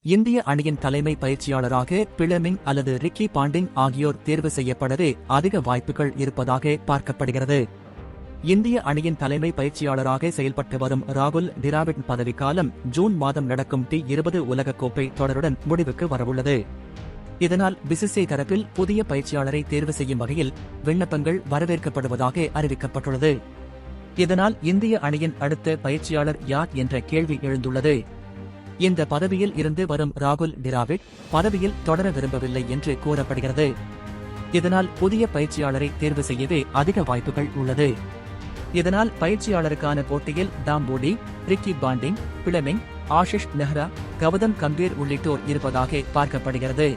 இந்திய அணியின் தலைமை பயிற்சியாளராக பிளமிங் அல்லது ரிக்கி பாண்டிங் ஆகியோர் தேர்வு செய்யப்படவே அதிக வாய்ப்புகள் இருப்பதாக பார்க்கப்படுகிறது. இந்திய அணியின் தலைமை பயிற்சியாளராக செயல்பட்டு வரும் ராகுல் டிராவிட் பதவிக்காலம் ஜூன் மாதம் நடக்கும் T20 உலகக்கோப்பை தொடருடன் முடிவுக்கு வரவுள்ளது. இதனால் பிசிசிஐ தரப்பில் புதிய பயிற்சியாளரை தேர்வு செய்யும் வகையில் விண்ணப்பங்கள் வரவேற்கப்படுவதாக அறிவிக்கப்பட்டுள்ளது. இதனால் இந்திய அணியின் அடுத்த பயிற்சியாளர் யார் என்ற கேள்வி எழுந்துள்ளது. இந்த பதவியில் இருந்து வரும் ராகுல் டிராவிட் பதவியில் தொடர விரும்பவில்லை என்று கூறப்படுகிறது. இதனால் புதிய பயிற்சியாளரை தேர்வு செய்யவே அதிக வாய்ப்புகள் உள்ளது. இதனால் பயிற்சியாளருக்கான போட்டியில் டாம்போடி, Ricky Ponting, Fleming, Ashish Nehra, Gautam Gambhir உள்ளிட்டோர் இருப்பதாக பார்க்கப்படுகிறது.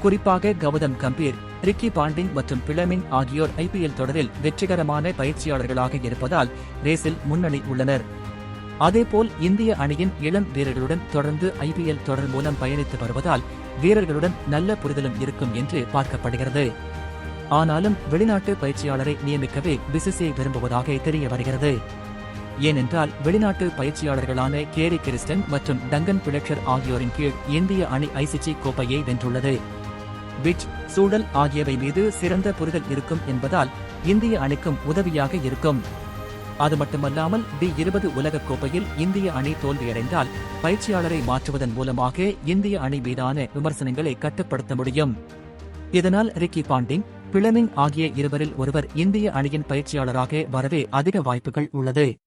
குறிப்பாக கௌதம் கம்பீர், ரிக்கி பாண்டிங் மற்றும் பிளமிங் ஆகியோர் IPL தொடரில் வெற்றிகரமான பயிற்சியாளர்களாக இருப்பதால் ரேஸில் முன்னணி உள்ளனர். அதேபோல் இந்திய அணியின் இளம் வீரர்களுடன் தொடர்ந்து IPL தொடர் மூலம் பயணித்து வருவதால் வீரர்களுடன் நல்ல புரிதலும் இருக்கும் என்று பார்க்கப்படுகிறது. ஆனாலும் வெளிநாட்டு பயிற்சியாளரை நியமிக்கவே பிசிசிஐ விரும்புவதாக தெரிய வருகிறது. ஏனென்றால் வெளிநாட்டு பயிற்சியாளர்களான கேரி கிறிஸ்டன் மற்றும் டங்கன் பிளெக்சர் ஆகியோரின் கீழ் இந்திய அணி ICC கோப்பையை வென்றுள்ளது. பிட்ச், சூழல் ஆகியவை மீது சிறந்த புரிதல் இருக்கும் என்பதால் இந்திய அணிக்கும் உதவியாக இருக்கும். அது மட்டுமல்லாமல் T20 உலகக்கோப்பையில் இந்திய அணி தோல்வியடைந்தால் பயிற்சியாளரை மாற்றுவதன் மூலமாக இந்திய அணி மீதான விமர்சனங்களை கட்டுப்படுத்த முடியும். இதனால் ரிக்கி பாண்டிங், பிளமிங் ஆகிய இருவரில் ஒருவர் இந்திய அணியின் பயிற்சியாளராக வரவே அதிக வாய்ப்புகள் உள்ளது.